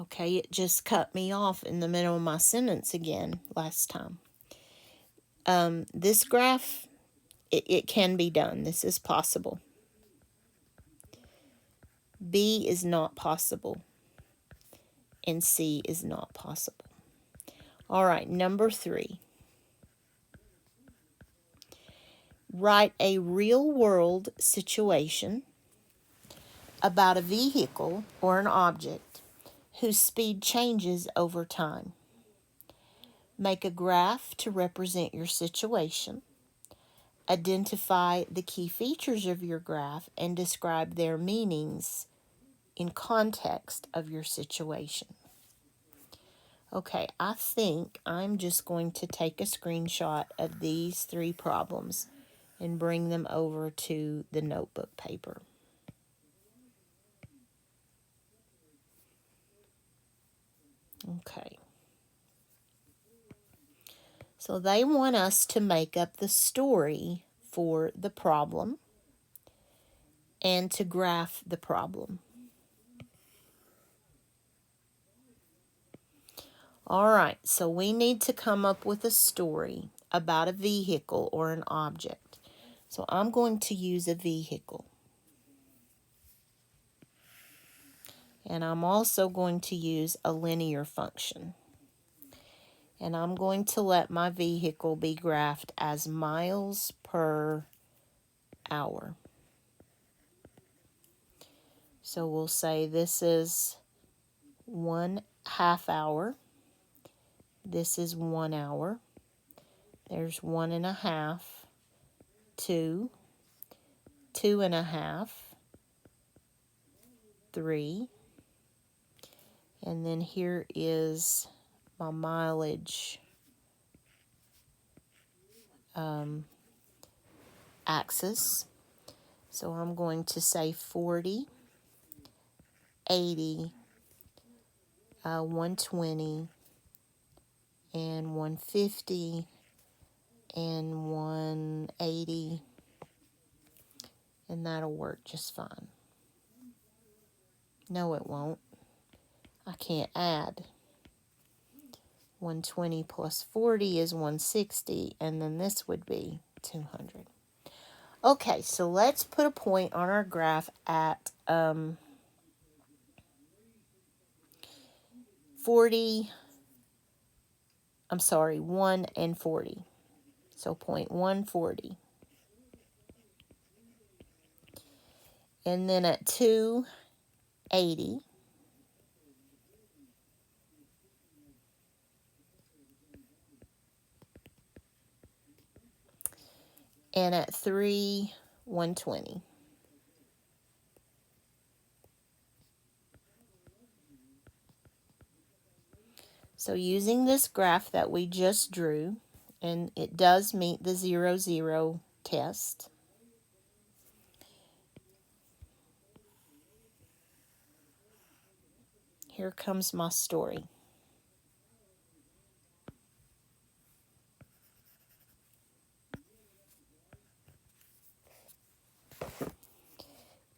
Okay, it just cut me off in the middle of my sentence again last time. This graph, it can be done. This is possible. B is not possible, and C is not possible. All right, number 3. Write a real-world situation about a vehicle or an object whose speed changes over time. Make a graph to represent your situation. Identify the key features of your graph and describe their meanings in context of your situation. Okay, I think I'm just going to take a screenshot of these 3 problems and bring them over to the notebook paper. Okay. So they want us to make up the story for the problem and to graph the problem. All right, so we need to come up with a story about a vehicle or an object. So I'm going to use a vehicle. And I'm also going to use a linear function. And I'm going to let my vehicle be graphed as miles per hour. So we'll say this is 1/2 hour. This is 1 hour. There's 1.5, 2, 2.5, 3. And then here is my mileage axis. So I'm going to say 40, 80, 120, and 150, and 180, and that'll work just fine. No, it won't. I can't add. 120 plus 40 is 160, and then this would be 200. Okay, so let's put a point on our graph at 1 and 40. So point 140. And then at 280. And at 3, 120. So using this graph that we just drew, and it does meet the 0, 0 test. Here comes my story.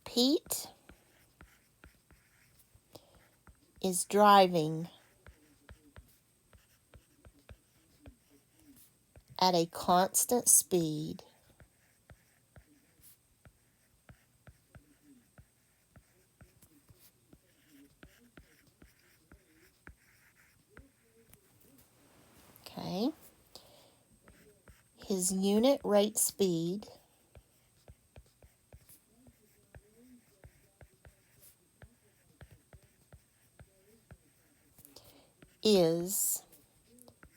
Pete is driving at a constant speed okay. His unit rate speed is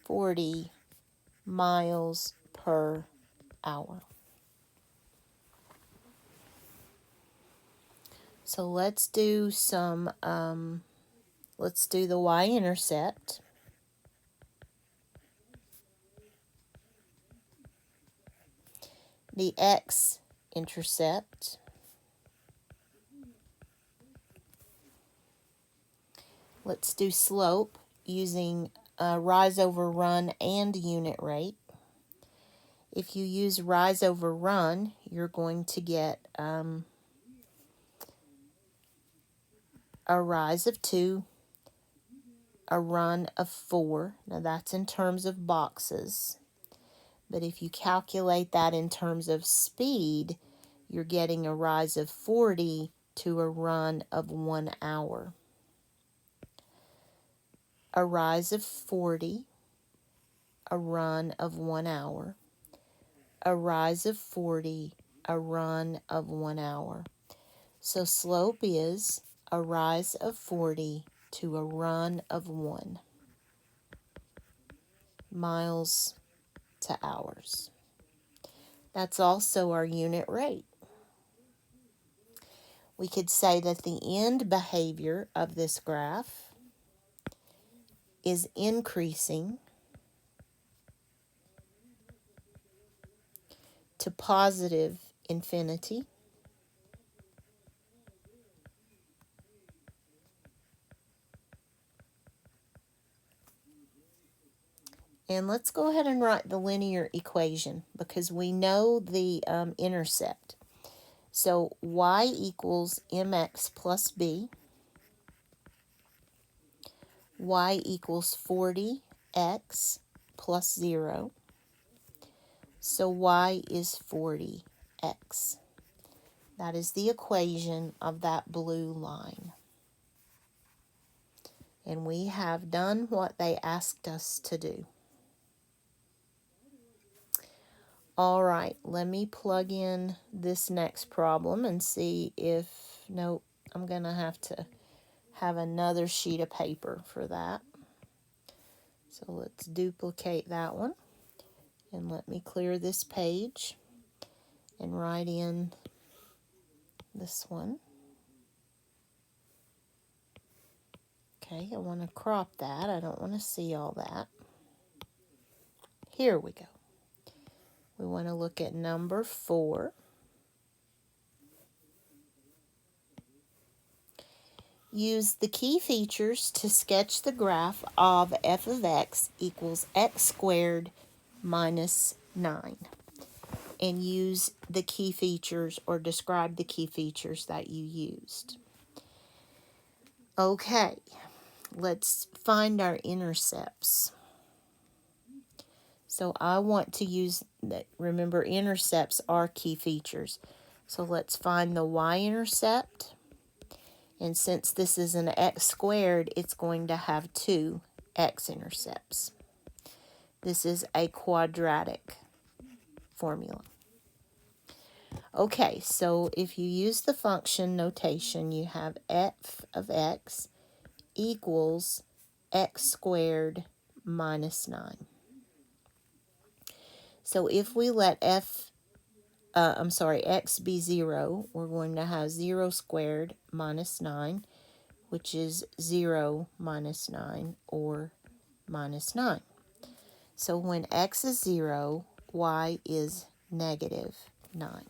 40 miles per hour. So let's do let's do the y-intercept. The x-intercept. Let's do slope using rise over run and unit rate. If you use rise over run, you're going to get a rise of 2 a run of 4. Now that's in terms of boxes. But if you calculate that in terms of speed, you're getting a rise of 40 to a run of 1 hour. A rise of 40, a run of 1 hour. A rise of 40, a run of 1 hour. So slope is a rise of 40 to a run of 1 miles to hours. That's also our unit rate. We could say that the end behavior of this graph is increasing to positive infinity. And let's go ahead and write the linear equation because we know the intercept. So y equals mx plus b. Y equals 40x plus 0. So y is 40x. That is the equation of that blue line. And we have done what they asked us to do. All right, let me plug in this next problem and see if, nope, I'm going to have another sheet of paper for that. So let's duplicate that one. And let me clear this page and write in this one. Okay, I want to crop that. I don't want to see all that. Here we go. We want to look at number 4. Use the key features to sketch the graph of f of x equals x squared minus 9. And use the key features or describe the key features that you used. Okay, let's find our intercepts. So I want to use, remember intercepts are key features. So let's find the y-intercept. And since this is an x squared, it's going to have 2 x-intercepts. This is a quadratic formula. Okay, so if you use the function notation, you have f of x equals x squared minus 9. So if we let x be 0, we're going to have 0 squared minus 9, which is 0 minus 9, or minus 9. So when x is 0, y is negative 9.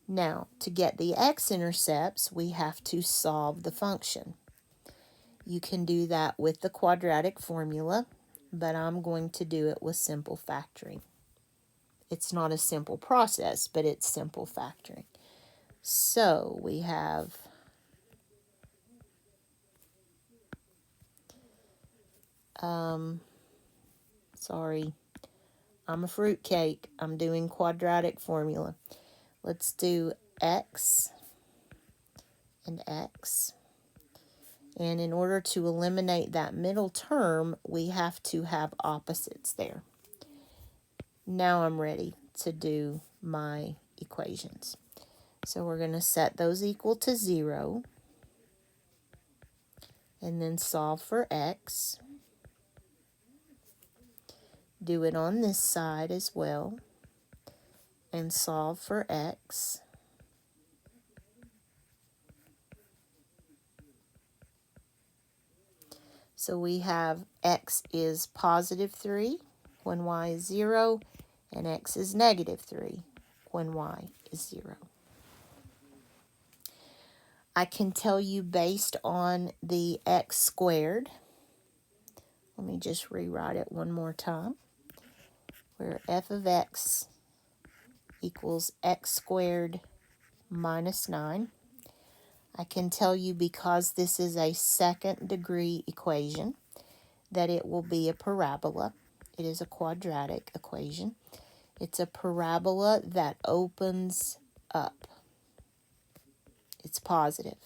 Now, to get the x-intercepts, we have to solve the function. You can do that with the quadratic formula, but I'm going to do it with simple factoring. It's not a simple process, but it's simple factoring. So we have sorry, I'm a fruitcake. I'm doing quadratic formula. Let's do x and x. And in order to eliminate that middle term, we have to have opposites there. Now I'm ready to do my equations. So we're going to set those equal to 0 and then solve for x. Do it on this side as well and solve for x. So we have x is positive 3 when y is 0, and x is negative 3 when y is 0. I can tell you based on the x squared. Let me just rewrite it one more time. Where f of x equals x squared minus 9. I can tell you, because this is a second degree equation, that it will be a parabola. It is a quadratic equation. It's a parabola that opens up. It's positive.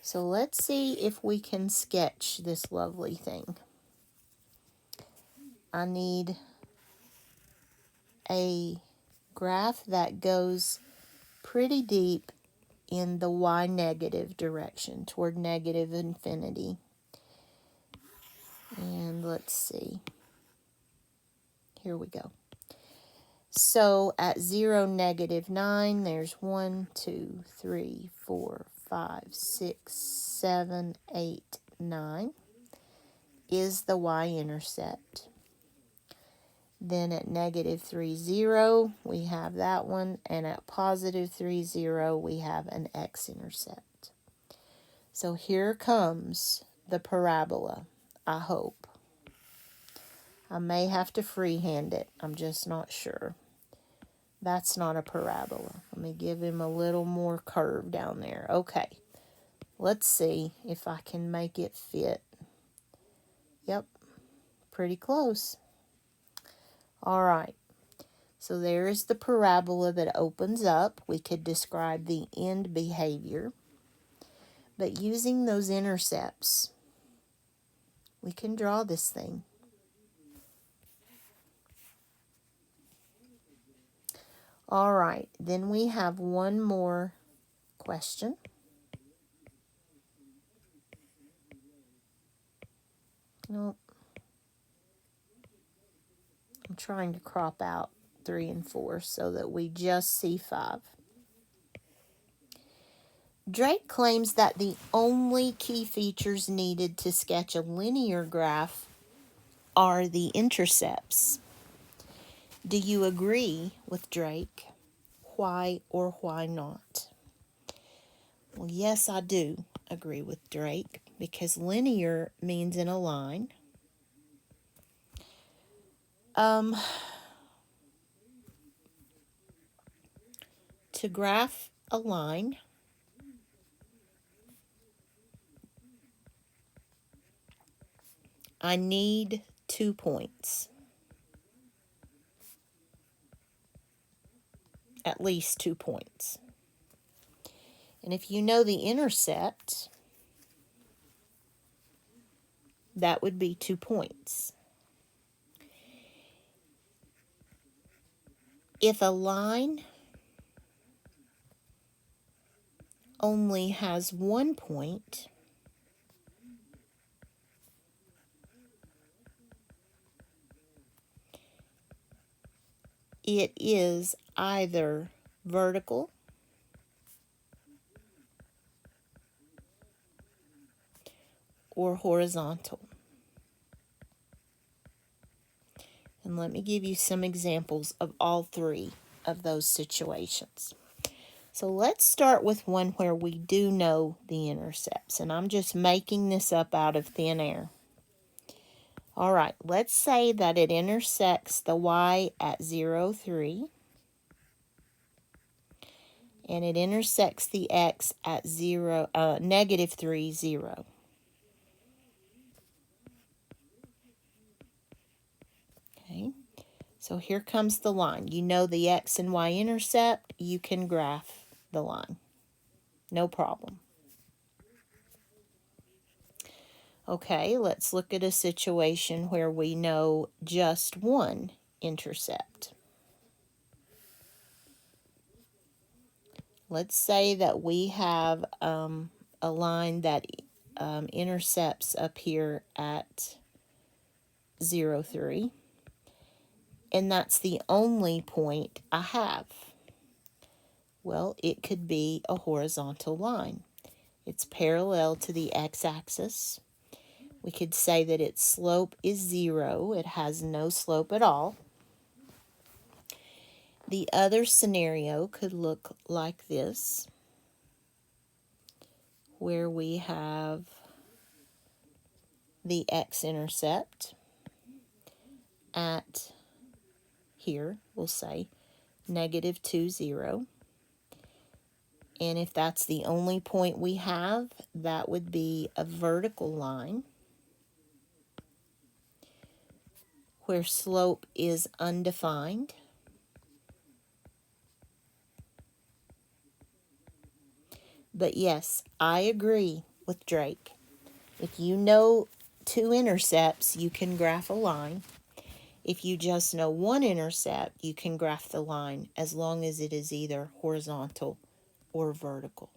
So let's see if we can sketch this lovely thing. I need a graph that goes pretty deep in the y negative direction, toward negative infinity. And let's see. Here we go. So at 0, -9, there's 1, 2, 3, 4, 5, 6, 7, 8, 9 is the y-intercept. Then at -3, 0, we have that one, and at +3, 0, we have an x-intercept. So here comes the parabola, I hope. I may have to freehand it, I'm just not sure. That's not a parabola. Let me give him a little more curve down there. Okay, let's see if I can make it fit. Yep, pretty close. All right, so there is the parabola that opens up. We could describe the end behavior, but using those intercepts, we can draw this thing. All right, then we have one more question. Nope. I'm trying to crop out 3 and 4 so that we just see 5. Drake claims that the only key features needed to sketch a linear graph are the intercepts. Do you agree with Drake? Why or why not? Well, yes, I do agree with Drake, because linear means in a line. To graph a line, I need 2 points. At least 2 points. And if you know the intercept, that would be 2 points. If a line only has 1 point, it is either vertical or horizontal. And let me give you some examples of all 3 of those situations. So let's start with one where we do know the intercepts, and I'm just making this up out of thin air. All right, let's say that it intersects the y at 0, 3, and it intersects the x at -3, 0. Okay, so here comes the line. You know the x and y intercept, you can graph the line. No problem. Okay, let's look at a situation where we know just one intercept. Let's say that we have a line that intercepts up here at 0, 3, and that's the only point I have. Well, it could be a horizontal line. It's parallel to the x-axis. We could say that its slope is 0. It has no slope at all. The other scenario could look like this, where we have the x-intercept at, here, we'll say, -2, 0. And if that's the only point we have, that would be a vertical line where slope is undefined. But yes, I agree with Drake. If you know two intercepts, you can graph a line. If you just know one intercept, you can graph the line as long as it is either horizontal or vertical.